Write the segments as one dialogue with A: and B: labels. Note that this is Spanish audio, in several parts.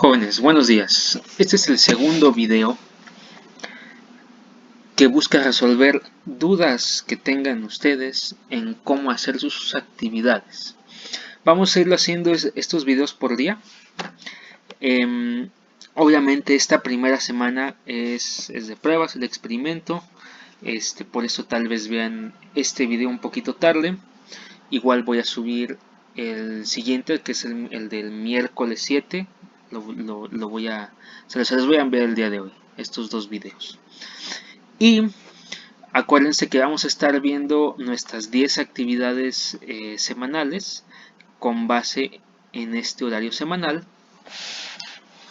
A: Jóvenes, buenos días. Este es el segundo video que busca resolver dudas que tengan ustedes en cómo hacer sus actividades. Vamos a irlo haciendo estos videos por día. Obviamente esta primera semana es de pruebas, el experimento. Por eso tal vez vean este video un poquito tarde. Igual voy a subir el siguiente, que es el del miércoles 7. Se los voy a enviar el día de hoy, estos dos videos. Y acuérdense que vamos a estar viendo nuestras 10 actividades semanales con base en este horario semanal,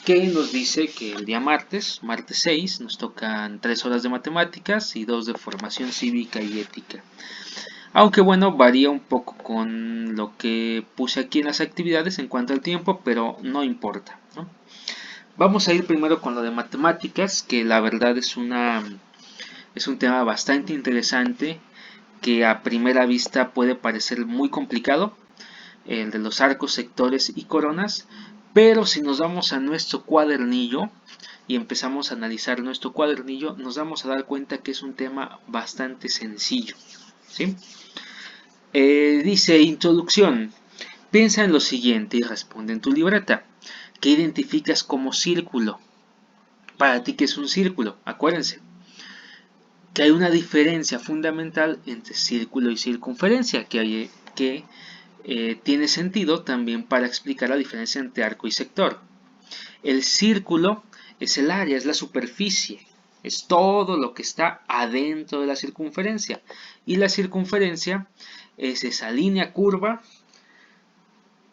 A: que nos dice que el día martes 6, nos tocan 3 horas de matemáticas y 2 de formación cívica y ética. Aunque bueno, varía un poco con lo que puse aquí en las actividades en cuanto al tiempo, pero no importa, ¿no? Vamos a ir primero con lo de matemáticas, que la verdad es un tema bastante interesante que a primera vista puede parecer muy complicado, el de los arcos, sectores y coronas, pero si nos vamos a nuestro cuadernillo y empezamos a analizar nuestro cuadernillo, nos vamos a dar cuenta que es un tema bastante sencillo, ¿sí? Dice introducción. Piensa en lo siguiente y responde en tu libreta. ¿Qué identificas como círculo? Para ti, ¿qué es un círculo? Acuérdense que hay una diferencia fundamental entre círculo y circunferencia, que tiene sentido también para explicar la diferencia entre arco y sector. El círculo es el área, es la superficie, es todo lo que está adentro de la circunferencia. Y la circunferencia es esa línea curva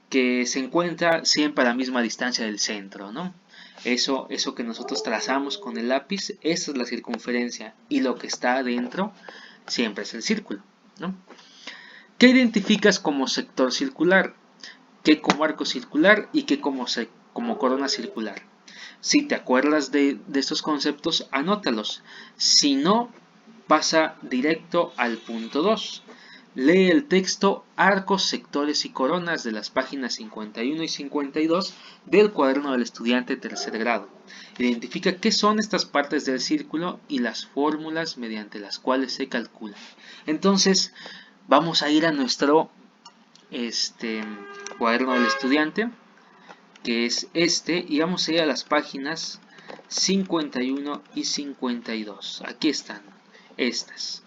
A: que se encuentra siempre a la misma distancia del centro, ¿no? Eso que nosotros trazamos con el lápiz, esa es la circunferencia, y lo que está adentro siempre es el círculo, ¿no? ¿Qué identificas como sector circular? ¿Qué como arco circular y qué como corona circular? Si te acuerdas de estos conceptos, anótalos. Si no, pasa directo al punto 2. Lee el texto Arcos, sectores y coronas de las páginas 51 y 52 del cuaderno del estudiante de tercer grado. Identifica qué son estas partes del círculo y las fórmulas mediante las cuales se calculan. Entonces, vamos a ir a nuestro cuaderno del estudiante, que es y vamos a ir a las páginas 51 y 52. Aquí están estas.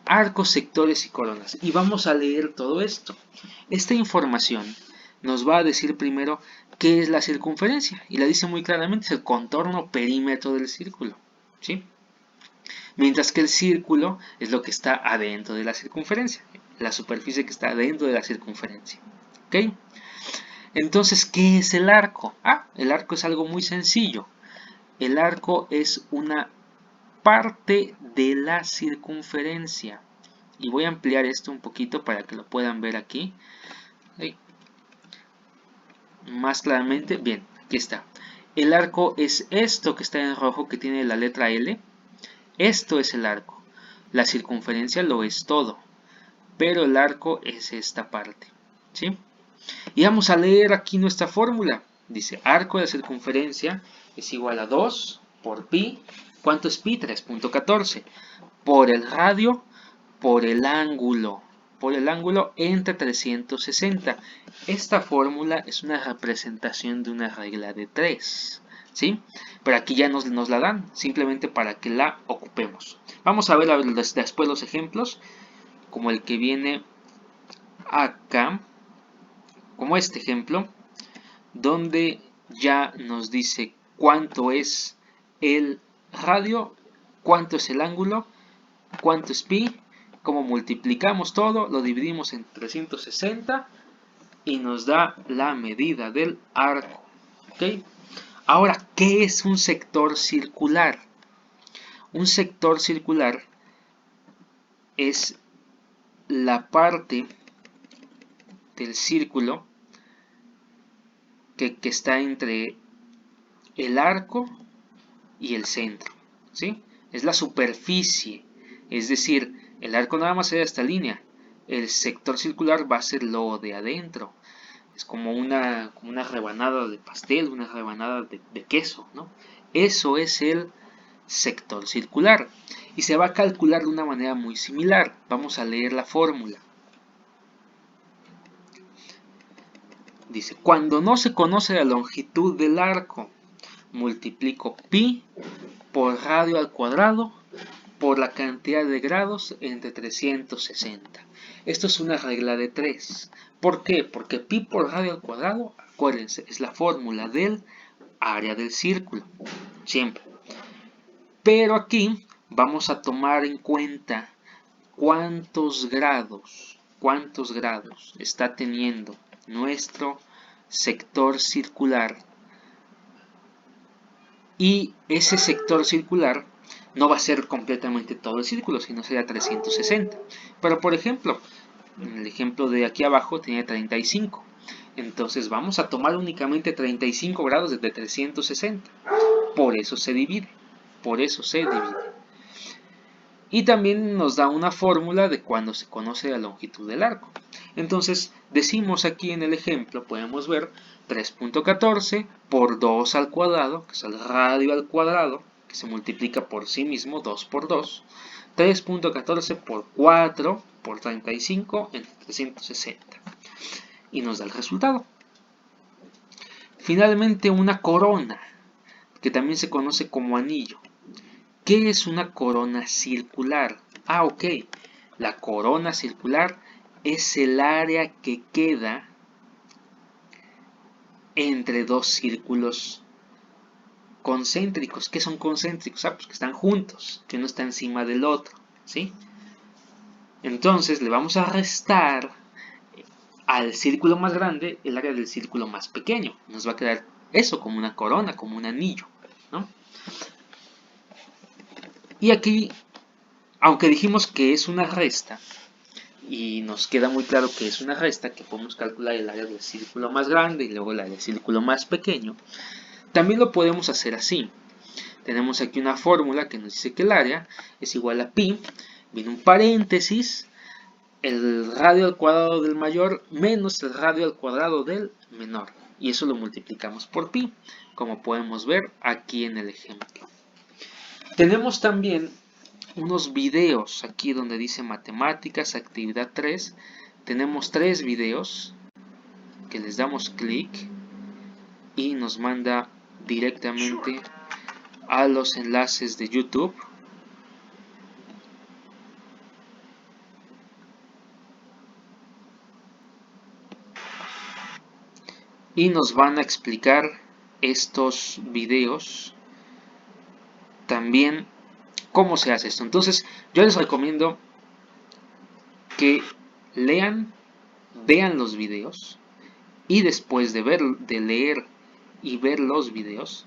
A: Arcos, sectores y coronas. Y vamos a leer todo esto. Esta información nos va a decir primero qué es la circunferencia. Y la dice muy claramente, es el contorno perímetro del círculo, ¿sí? Mientras que el círculo es lo que está adentro de la circunferencia, la superficie que está dentro de la circunferencia, ¿ok? Entonces, ¿qué es el arco? El arco es algo muy sencillo. El arco es una parte de la circunferencia. Y voy a ampliar esto un poquito para que lo puedan ver aquí. Más claramente, bien, aquí está. El arco es esto que está en rojo, que tiene la letra L. Esto es el arco. La circunferencia lo es todo, pero el arco es esta parte, ¿sí? Y vamos a leer aquí nuestra fórmula. Dice, arco de circunferencia es igual a 2 por pi. ¿Cuánto es pi? 3.14. Por el radio, por el ángulo entre 360. Esta fórmula es una representación de una regla de 3, ¿sí? Pero aquí ya nos la dan, simplemente para que la ocupemos. Vamos a ver después los ejemplos, como el que viene acá, como este ejemplo, donde ya nos dice cuánto es el radio, cuánto es el ángulo, cuánto es pi, cómo multiplicamos todo, lo dividimos en 360 y nos da la medida del arco, ¿ok? Ahora, ¿qué es un sector circular? Un sector circular es la parte del círculo que está entre el arco y el centro, ¿sí? Es la superficie, es decir, el arco nada más era esta línea, el sector circular va a ser lo de adentro. Es como una rebanada de pastel, una rebanada de queso, ¿no? Eso es el sector circular y se va a calcular de una manera muy similar. Vamos a leer la fórmula. Dice, cuando no se conoce la longitud del arco, multiplico pi por radio al cuadrado por la cantidad de grados entre 360. Esto es una regla de 3. ¿Por qué? Porque pi por radio al cuadrado, acuérdense, es la fórmula del área del círculo, siempre. Pero aquí vamos a tomar en cuenta cuántos grados está teniendo nuestro sector circular. Y ese sector circular no va a ser completamente todo el círculo, sino será 360. Pero por ejemplo, en el ejemplo de aquí abajo tenía 35. Entonces vamos a tomar únicamente 35 grados desde 360. Por eso se divide. Y también nos da una fórmula de cuando se conoce la longitud del arco. Entonces decimos aquí en el ejemplo, podemos ver 3.14 por 2 al cuadrado, que es el radio al cuadrado, que se multiplica por sí mismo, 2 por 2. 3.14 por 4 por 35 entre 360. Y nos da el resultado. Finalmente una corona, que también se conoce como anillo. ¿Qué es una corona circular? Ok, la corona circular es el área que queda entre dos círculos concéntricos. ¿Qué son concéntricos? Pues que están juntos, que uno está encima del otro, ¿sí? Entonces le vamos a restar al círculo más grande el área del círculo más pequeño. Nos va a quedar eso como una corona, como un anillo, ¿no? Y aquí, aunque dijimos que es una resta, y nos queda muy claro que es una resta, que podemos calcular el área del círculo más grande y luego el área del círculo más pequeño, también lo podemos hacer así. Tenemos aquí una fórmula que nos dice que el área es igual a pi, viene un paréntesis, el radio al cuadrado del mayor menos el radio al cuadrado del menor. Y eso lo multiplicamos por pi, como podemos ver aquí en el ejemplo. Tenemos también unos videos aquí donde dice matemáticas, actividad 3. Tenemos 3 videos que les damos clic y nos manda directamente a los enlaces de YouTube. Y nos van a explicar estos videos también cómo se hace esto. Entonces yo les recomiendo que vean los videos y después de leer y ver los videos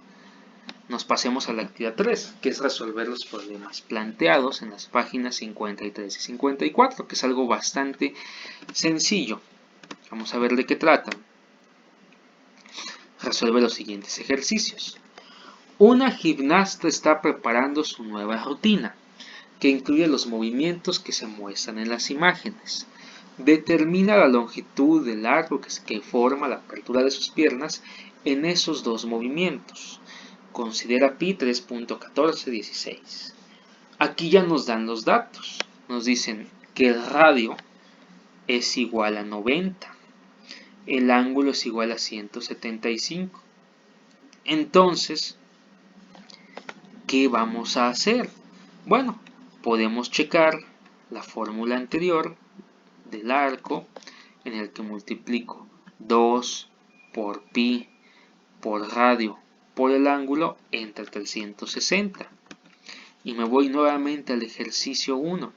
A: nos pasemos a la actividad 3, que es resolver los problemas planteados en las páginas 53 y 54, que es algo bastante sencillo. Vamos a ver de qué tratan. Resuelve los siguientes ejercicios. Una gimnasta está preparando su nueva rutina, que incluye los movimientos que se muestran en las imágenes. Determina la longitud del arco que forma la apertura de sus piernas en esos dos movimientos. Considera pi 3.1416. Aquí ya nos dan los datos. Nos dicen que el radio es igual a 90. El ángulo es igual a 175. Entonces, ¿qué vamos a hacer? Bueno, podemos checar la fórmula anterior del arco en el que multiplico 2 por pi por radio por el ángulo entre 360. Y me voy nuevamente al ejercicio 1,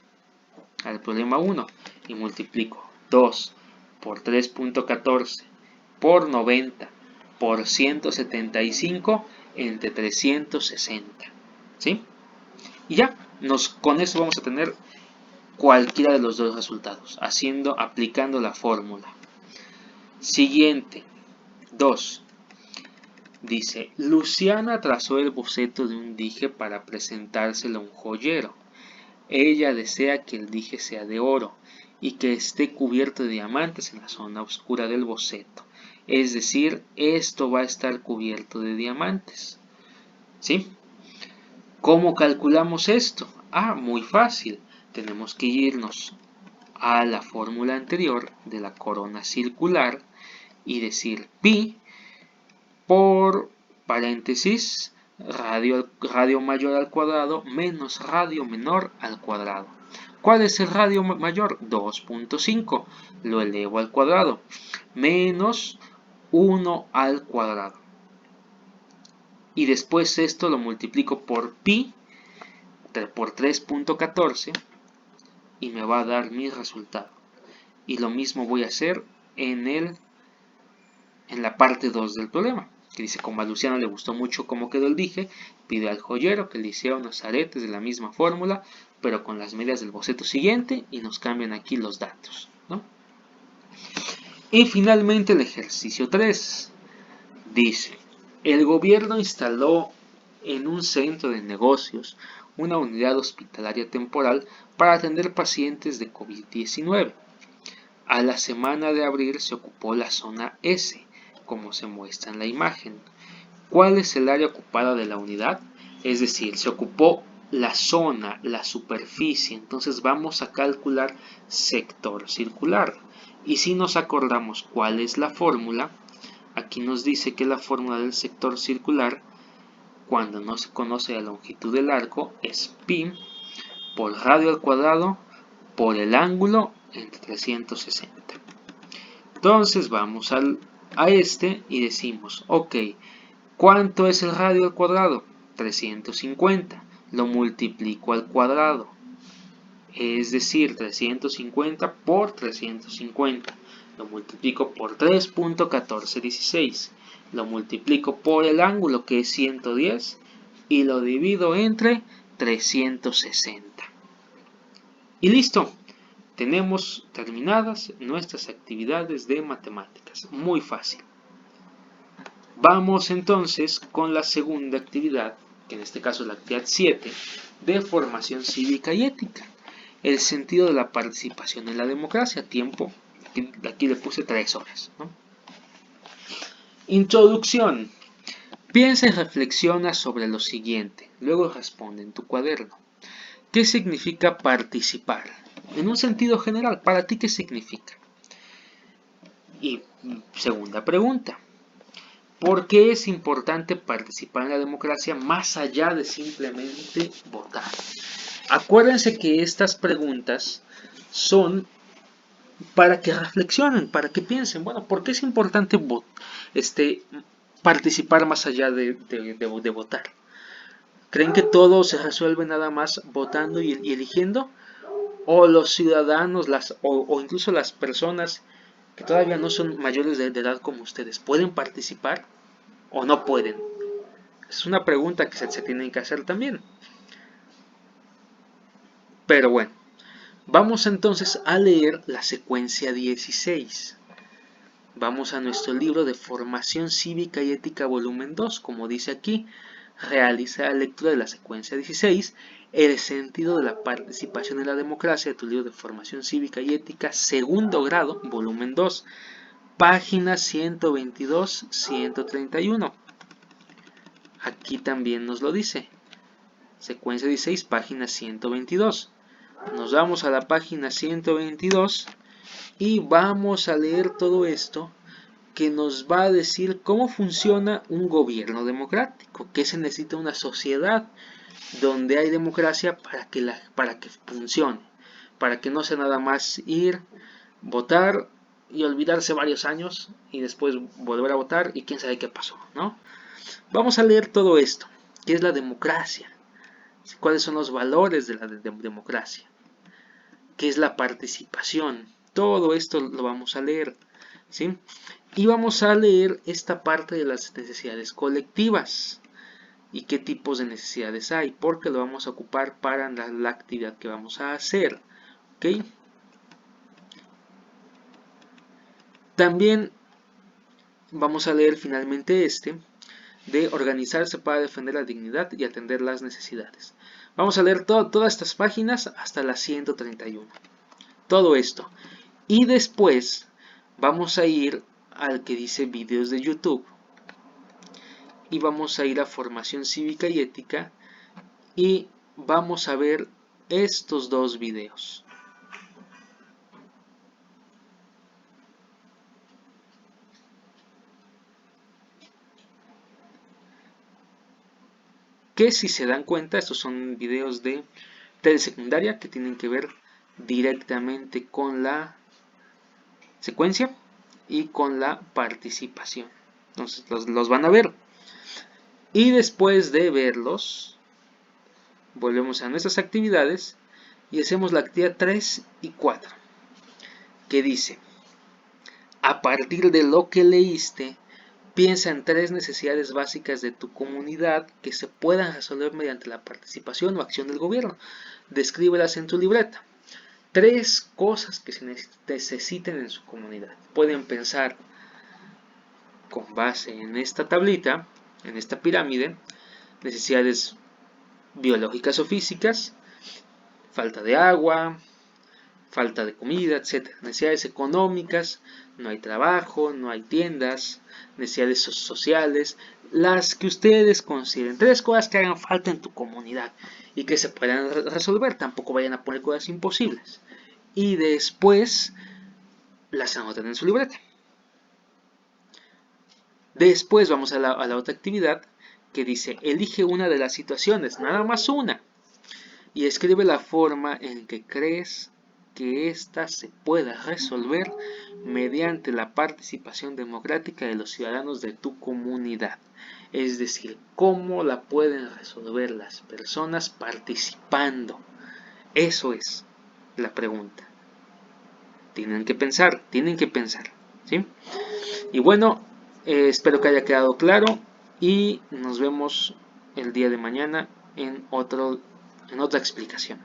A: al problema 1, y multiplico 2 por 3.14 por 90 por 175 entre 360. ¿Sí? Y ya, con eso vamos a tener cualquiera de los dos resultados, aplicando la fórmula. Siguiente, 2. Dice, Luciana trazó el boceto de un dije para presentárselo a un joyero. Ella desea que el dije sea de oro y que esté cubierto de diamantes en la zona oscura del boceto. es decir, esto va a estar cubierto de diamantes, ¿sí? ¿Cómo calculamos esto? Muy fácil, tenemos que irnos a la fórmula anterior de la corona circular y decir pi por paréntesis radio mayor al cuadrado menos radio menor al cuadrado. ¿Cuál es el radio mayor? 2.5. Lo elevo al cuadrado. Menos 1 al cuadrado. Y después esto lo multiplico por pi por 3.14 y me va a dar mi resultado. Y lo mismo voy a hacer en la parte 2 del problema, que dice: como a Luciano le gustó mucho cómo quedó el dije, pide al joyero que le hiciera unos aretes de la misma fórmula, pero con las medidas del boceto siguiente, y nos cambian aquí los datos, ¿no? Y finalmente el ejercicio 3 dice: el gobierno instaló en un centro de negocios una unidad hospitalaria temporal para atender pacientes de COVID-19. A la semana de abrir se ocupó la zona S, como se muestra en la imagen. ¿Cuál es el área ocupada de la unidad? Es decir, se ocupó la zona, la superficie, entonces vamos a calcular sector circular. Y si nos acordamos cuál es la fórmula, aquí nos dice que la fórmula del sector circular, cuando no se conoce la longitud del arco, es pi por radio al cuadrado por el ángulo entre 360. Entonces vamos a este y decimos: ok, ¿cuánto es el radio al cuadrado? 350. Lo multiplico al cuadrado, es decir, 350 por 350. Lo multiplico por 3.1416. Lo multiplico por el ángulo, que es 110, y lo divido entre 360. Y listo. Tenemos terminadas nuestras actividades de matemáticas. Muy fácil. Vamos entonces con la segunda actividad, que en este caso es la actividad 7, de formación cívica y ética. El sentido de la participación en la democracia. Tiempo, aquí le puse 3 horas, ¿no? Introducción. Piensa y reflexiona sobre lo siguiente. Luego responde en tu cuaderno. ¿Qué significa participar? En un sentido general, ¿para ti qué significa? Y segunda pregunta, ¿por qué es importante participar en la democracia más allá de simplemente votar? Acuérdense que estas preguntas son para que reflexionen, para que piensen, bueno, ¿por qué es importante participar más allá de votar? ¿Creen que todo se resuelve nada más votando y eligiendo? ¿O los ciudadanos o incluso las personas que todavía no son mayores de edad como ustedes pueden participar o no pueden? Es una pregunta que se tienen que hacer también. Pero bueno, vamos entonces a leer la secuencia 16. Vamos a nuestro libro de Formación Cívica y Ética volumen 2, como dice aquí. Realiza la lectura de la secuencia 16, el sentido de la participación en la democracia, de tu libro de Formación Cívica y Ética, segundo grado, volumen 2, páginas 122-131. Aquí también nos lo dice. Secuencia 16, página 122. Nos vamos a la página 122 y vamos a leer todo esto, que nos va a decir cómo funciona un gobierno democrático, que se necesita una sociedad donde hay democracia para que funcione, para que no sea nada más ir, votar y olvidarse varios años y después volver a votar y quién sabe qué pasó, ¿no? Vamos a leer todo esto, qué es la democracia, cuáles son los valores de la democracia, qué es la participación, todo esto lo vamos a leer, ¿sí? Y vamos a leer esta parte de las necesidades colectivas y qué tipos de necesidades hay, porque lo vamos a ocupar para la actividad que vamos a hacer, ¿ok? También vamos a leer finalmente de organizarse para defender la dignidad y atender las necesidades. Vamos a leer todas estas páginas hasta la 131. Todo esto. Y después vamos a ir al que dice videos de YouTube y vamos a ir a formación cívica y ética y vamos a ver estos dos videos. Que si se dan cuenta, estos son videos de telesecundaria que tienen que ver directamente con la secuencia y con la participación. Entonces los van a ver. Y después de verlos, volvemos a nuestras actividades y hacemos la actividad 3 y 4, que dice: a partir de lo que leíste, piensa en 3 necesidades básicas de tu comunidad que se puedan resolver mediante la participación o acción del gobierno. Descríbelas en tu libreta. 3 cosas que se necesiten en su comunidad. Pueden pensar con base en esta tablita, en esta pirámide: necesidades biológicas o físicas, falta de agua, falta de comida, etc. Necesidades económicas, no hay trabajo, no hay tiendas, necesidades sociales, las que ustedes consideren. 3 cosas que hagan falta en tu comunidad y que se puedan resolver. Tampoco vayan a poner cosas imposibles. Y después las anotan en su libreta. Después vamos a la otra actividad que dice: elige una de las situaciones, nada más una, y escribe la forma en que crees que ésta se pueda resolver mediante la participación democrática de los ciudadanos de tu comunidad. Es decir, cómo la pueden resolver las personas participando. Eso es la pregunta. Tienen que pensar, ¿sí? Y bueno, espero que haya quedado claro y nos vemos el día de mañana en otra explicación.